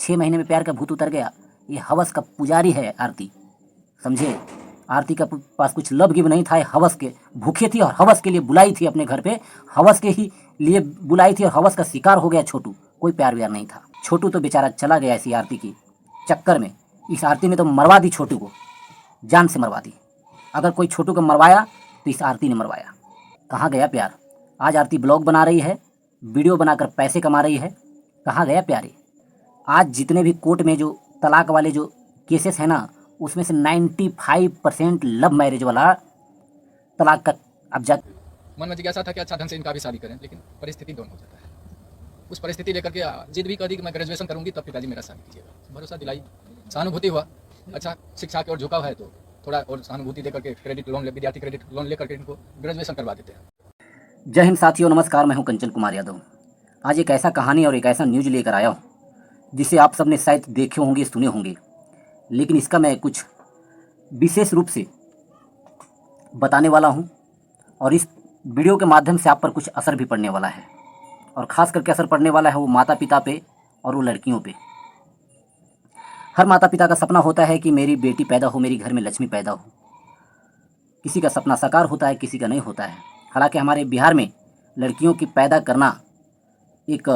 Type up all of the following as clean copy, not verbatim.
6 महीने में प्यार का भूत उतर गया। ये हवस का पुजारी है आरती, समझे। आरती का पास कुछ लब गिव नहीं था, हवस के भूखे थी और हवस के लिए बुलाई थी अपने घर पे, हवस के ही लिए बुलाई थी और हवस का शिकार हो गया छोटू। कोई प्यार व्यार नहीं था। छोटू तो बेचारा चला गया इसी आरती की चक्कर में। इस आरती ने तो मरवा दी छोटू को, जान से मरवा दी। अगर कोई छोटू को मरवाया तो इस आरती ने मरवाया। कहाँ गया प्यार। आज आरती ब्लॉग बना रही है, वीडियो बनाकर पैसे कमा रही है। कहाँ गया प्यारे। आज जितने भी कोर्ट में जो तलाक वाले जो केसेस हैं ना, उसमें से 95% लव मैरिज वाला तलाक का। अब जा मन में जिज्ञासा था कि अच्छा ढंग से इनका भी शादी करें, लेकिन परिस्थिति दोनों हो जाता है। उस परिस्थिति लेकर के जिद भी कर दी कि मैं ग्रेजुएशन करूंगी तब पिताजी मेरा शादी कीजिएगा। भरोसा दिलाई, सहानुभूति हुआ, अच्छा शिक्षा की ओर झुकाव है तो थोड़ा और सहानुभूति देकर के क्रेडिट लोन विद्यार्थी क्रेडिट लोन लेकर के इनको ग्रेजुएशन करवा देते हैं। जय हिंद साथियों, नमस्कार। मैं हूं कंचन कुमार यादव। आज एक ऐसा कहानी और एक ऐसा न्यूज लेकर आया हूं जिसे आप सबने शायद देखे होंगे, सुने होंगे, लेकिन इसका मैं कुछ विशेष रूप से बताने वाला हूं और इस वीडियो के माध्यम से आप पर कुछ असर भी पड़ने वाला है। और ख़ास करके असर पड़ने वाला है वो माता पिता पे और वो लड़कियों पे। हर माता पिता का सपना होता है कि मेरी बेटी पैदा हो, मेरी घर में लक्ष्मी पैदा हो। किसी का सपना साकार होता है, किसी का नहीं होता है। हालांकि हमारे बिहार में लड़कियों की पैदा करना एक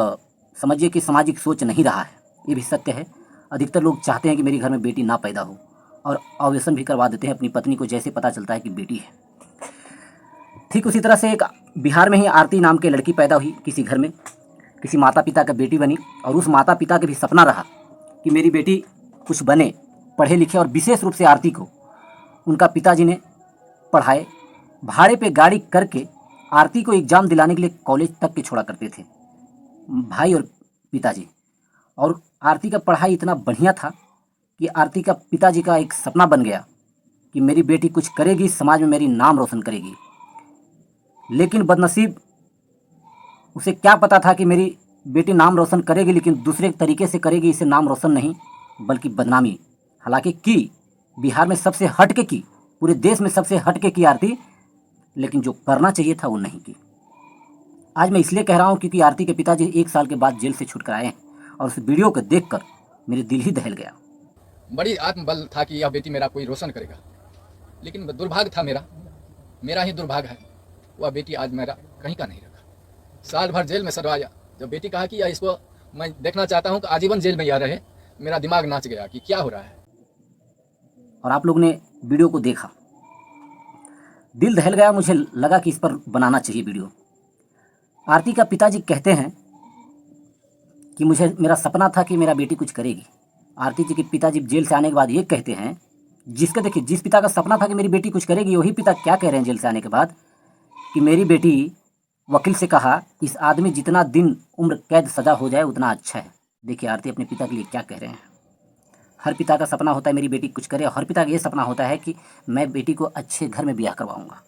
समझिए कि सामाजिक सोच नहीं रहा है। ये भी सत्य है। अधिकतर लोग चाहते हैं कि मेरे घर में बेटी ना पैदा हो और ऑपरेशन भी करवा देते हैं अपनी पत्नी को जैसे पता चलता है कि बेटी है। ठीक उसी तरह से एक बिहार में ही आरती नाम के लड़की पैदा हुई किसी घर में, किसी माता पिता का बेटी बनी। और उस माता पिता का भी सपना रहा कि मेरी बेटी कुछ बने, पढ़े लिखे। और विशेष रूप से आरती को उनका पिताजी ने पढ़ाए, भाड़े पे गाड़ी करके आरती को एग्ज़ाम दिलाने के लिए कॉलेज तक के छोड़ा करते थे भाई और पिताजी। और आरती का पढ़ाई इतना बढ़िया था कि आरती का पिताजी का एक सपना बन गया कि मेरी बेटी कुछ करेगी, समाज में मेरी नाम रोशन करेगी। लेकिन बदनसीब उसे क्या पता था कि मेरी बेटी नाम रोशन करेगी, लेकिन दूसरे तरीके से करेगी। इसे नाम रोशन नहीं बल्कि बदनामी। हालांकि की बिहार में सबसे हटके की, पूरे देश में सबसे हटके की आरती, लेकिन जो करना चाहिए था वो नहीं की। आज मैं इसलिए कह रहा हूँ क्योंकि आरती के पिताजी 1 साल के बाद जेल से छूट कर आए हैं और उस वीडियो को देखकर मेरे दिल ही दहल गया। बड़ी आत्मबल था कि यह बेटी मेरा कोई रोशन करेगा, लेकिन दुर्भाग्य था मेरा ही दुर्भाग्य है। वह बेटी आज मेरा कहीं का नहीं रखा। साल भर जेल में सड़वाया। जब बेटी कहा कि इसको मैं देखना चाहता हूँ कि आजीवन जेल में यह रहे, मेरा दिमाग नाच गया कि क्या हो रहा है। और आप लोग ने वीडियो को देखा, दिल दहल गया। मुझे लगा कि इस पर बनाना चाहिए वीडियो। आरती का पिताजी कहते हैं कि मेरा सपना था कि मेरा बेटी कुछ करेगी। आरती जी के पिताजी जेल से आने के बाद ये कहते हैं, देखिए जिस पिता का सपना था कि मेरी बेटी कुछ करेगी, वही पिता क्या कह रहे हैं जेल से आने के बाद कि मेरी बेटी, वकील से कहा इस आदमी जितना दिन उम्र कैद सज़ा हो जाए उतना अच्छा है। देखिए आरती अपने पिता के लिए क्या कह रहे हैं। हर पिता का सपना होता है मेरी बेटी कुछ करे, हर पिता का ये सपना होता है कि मैं बेटी को अच्छे घर में ब्याह करवाऊँगा।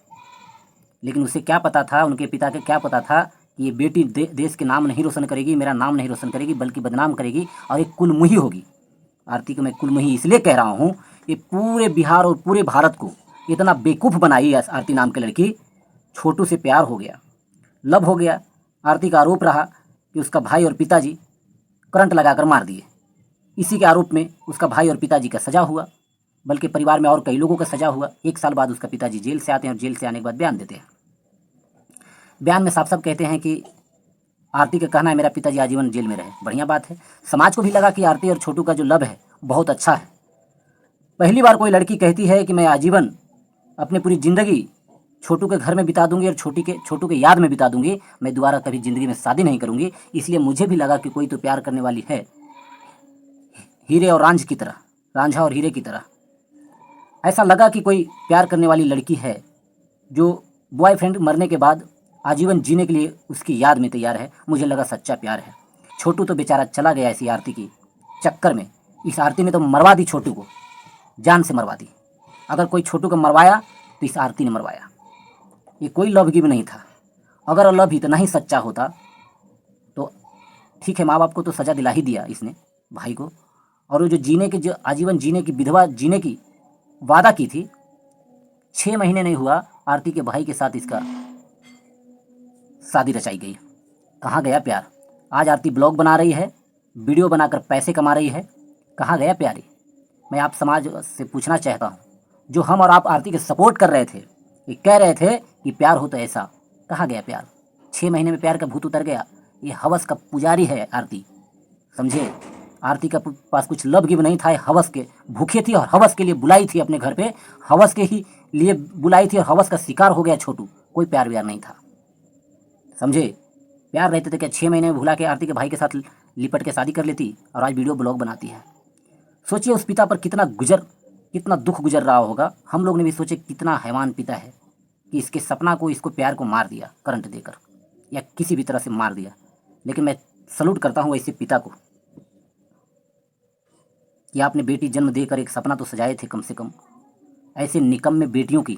लेकिन उसे क्या पता था, उनके पिता के क्या पता था कि ये बेटी देश के नाम नहीं रोशन करेगी, मेरा नाम नहीं रोशन करेगी, बल्कि बदनाम करेगी और एक कुलमुही होगी। आरती को मैं कुलमुही इसलिए कह रहा हूँ, ये पूरे बिहार और पूरे भारत को इतना बेवकूफ़ बनाई है आरती नाम की लड़की। छोटू से प्यार हो गया, लव हो गया। आरती का आरोप रहा कि उसका भाई और पिताजी करंट लगाकर मार दिए। इसी के आरोप में उसका भाई और पिताजी का सज़ा हुआ, बल्कि परिवार में और कई लोगों का सज़ा हुआ। 1 साल बाद उसका पिताजी जेल से आते हैं और जेल से आने के बाद बयान देते हैं। बयान में साफ साफ कहते हैं कि आरती का कहना है मेरा पिताजी आजीवन जेल में रहे। बढ़िया बात है। समाज को भी लगा कि आरती और छोटू का जो लव है बहुत अच्छा है। पहली बार कोई लड़की कहती है कि मैं आजीवन अपनी पूरी ज़िंदगी छोटू के घर में बिता दूंगी और छोटू के याद में बिता दूंगी, मैं दोबारा कभी ज़िंदगी में शादी नहीं करूंगी। इसलिए मुझे भी लगा कि कोई तो प्यार करने वाली है, हीरे और रांझ की तरह, रांझा और हीरे की तरह। ऐसा लगा कि कोई प्यार करने वाली लड़की है जो बॉयफ्रेंड मरने के बाद आजीवन जीने के लिए उसकी याद में तैयार है। मुझे लगा सच्चा प्यार है। छोटू तो बेचारा चला गया इसी आरती की चक्कर में। इस आरती ने तो मरवा दी छोटू को, जान से मरवा दी। अगर कोई छोटू को मरवाया तो इस आरती ने मरवाया। ये कोई लव गिव नहीं था। अगर लव इतना ही सच्चा होता तो ठीक है, माँ बाप को तो सज़ा दिला ही दिया इसने, भाई को। और वो जो आजीवन जीने की, विधवा जीने की वादा की थी, 6 महीने नहीं हुआ आरती के भाई के साथ इसका शादी रचाई गई। कहाँ गया प्यार। आज आरती ब्लॉग बना रही है, वीडियो बनाकर पैसे कमा रही है। कहाँ गया प्यार ये? मैं आप समाज से पूछना चाहता हूँ, जो हम और आप आरती के सपोर्ट कर रहे थे, ये कह रहे थे कि प्यार हो तो ऐसा, कहाँ गया प्यार? 6 महीने में प्यार का भूत उतर गया। ये हवस का पुजारी है आरती, समझे? आरती का पास कुछ लब गिब नहीं था, ये हवस के भूखे थी और हवस के लिए बुलाई थी अपने घर पे, हवस के ही लिए बुलाई थी और हवस का शिकार हो गया छोटू। कोई प्यार व्यार नहीं था, समझे? प्यार रहते थे क्या? 6 महीने में भुला के आरती के भाई के साथ लिपट के शादी कर लेती और आज वीडियो ब्लॉग बनाती है। सोचिए उस पिता पर कितना दुख गुजर रहा होगा। हम लोग ने भी सोचे कितना हैवान पिता है कि इसके सपना को, इसको प्यार को मार दिया करंट देकर या किसी भी तरह से मार दिया। लेकिन मैं सल्यूट करता हूँ ऐसे पिता को कि आपने बेटी जन्म देकर एक सपना तो सजाए थे कम से कम। ऐसे निकम्मे बेटियों की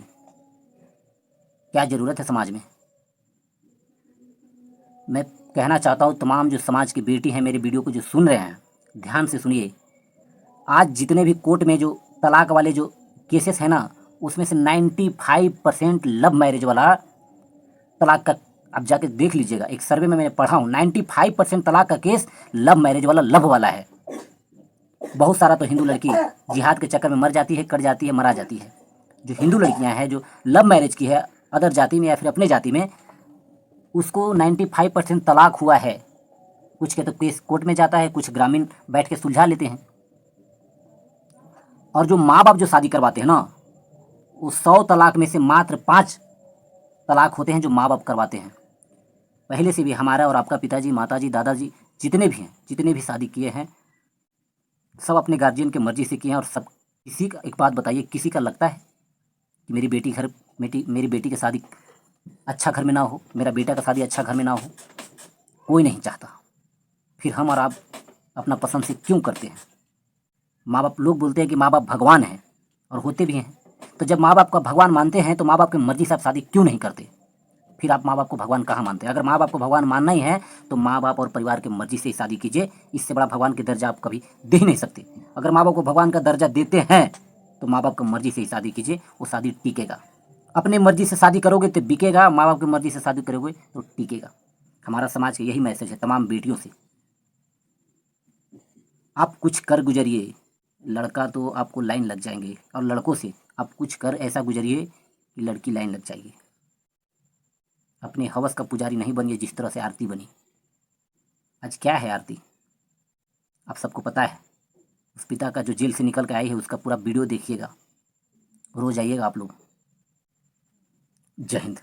क्या ज़रूरत है समाज में? मैं कहना चाहता हूँ तमाम जो समाज की बेटी हैं, मेरे वीडियो को जो सुन रहे हैं, ध्यान से सुनिए। आज जितने भी कोर्ट में जो तलाक वाले जो केसेस हैं ना, उसमें से 95% लव मैरिज वाला तलाक का, आप जाके देख लीजिएगा, एक सर्वे में मैंने पढ़ा हूँ, 95% तलाक का केस लव मैरिज वाला, लव वाला है। बहुत सारा तो हिंदू लड़की जिहाद के चक्कर में मर जाती है, कट जाती है, मरा जाती है। जो हिंदू लड़कियां हैं जो लव मैरिज की है अदर जाति में या फिर अपने जाति में, उसको 95% तलाक हुआ है। कुछ के तो केस कोर्ट में जाता है, कुछ ग्रामीण बैठ के सुलझा लेते हैं। और जो माँ बाप जो शादी करवाते हैं ना, वो 100 तलाक में से मात्र 5 तलाक होते हैं जो माँ बाप करवाते हैं। पहले से भी हमारा और आपका पिताजी, माताजी, दादाजी जितने भी हैं, जितने भी शादी किए हैं, सब अपने गार्जियन की मर्जी से किए हैं। और सब, किसी का, एक बात बताइए, किसी का लगता है कि मेरी बेटी की शादी अच्छा घर में ना हो, मेरा बेटा का शादी अच्छा घर में ना हो? कोई नहीं चाहता। फिर हम और आप अपना पसंद से क्यों करते हैं? माँ बाप, लोग बोलते हैं कि माँ बाप भगवान हैं, और होते भी हैं। तो जब माँ बाप का भगवान मानते हैं तो माँ बाप की मर्जी से आप शादी क्यों नहीं करते? फिर आप माँ बाप को भगवान कहाँ मानते हैं? अगर माँ बाप को भगवान मानना ही है तो माँ बाप और परिवार की मर्जी से ही शादी कीजिए। इससे बड़ा भगवान के दर्जा आप कभी दे ही नहीं सकते। अगर माँ बाप को भगवान का दर्जा देते हैं तो माँ बाप की मर्जी से ही शादी कीजिए, वो शादी टिकेगा। अपनी मर्जी से शादी करोगे तो बिकेगा, माँ बाप की मर्जी से शादी करोगे तो टिकेगा। हमारा समाज का यही मैसेज है तमाम बेटियों से। आप कुछ कर गुजरिए, लड़का तो आपको लाइन लग जाएंगे, और लड़कों से आप कुछ कर ऐसा गुजरिए कि लड़की लाइन लग जाएगी। अपने हवस का पुजारी नहीं बनिए जिस तरह से आरती बनी। आज क्या है आरती, आप सबको पता है। उस पिता का जो जेल से निकल के आई है, उसका पूरा वीडियो देखिएगा, रोज आइएगा आप लोग। जय हिंद।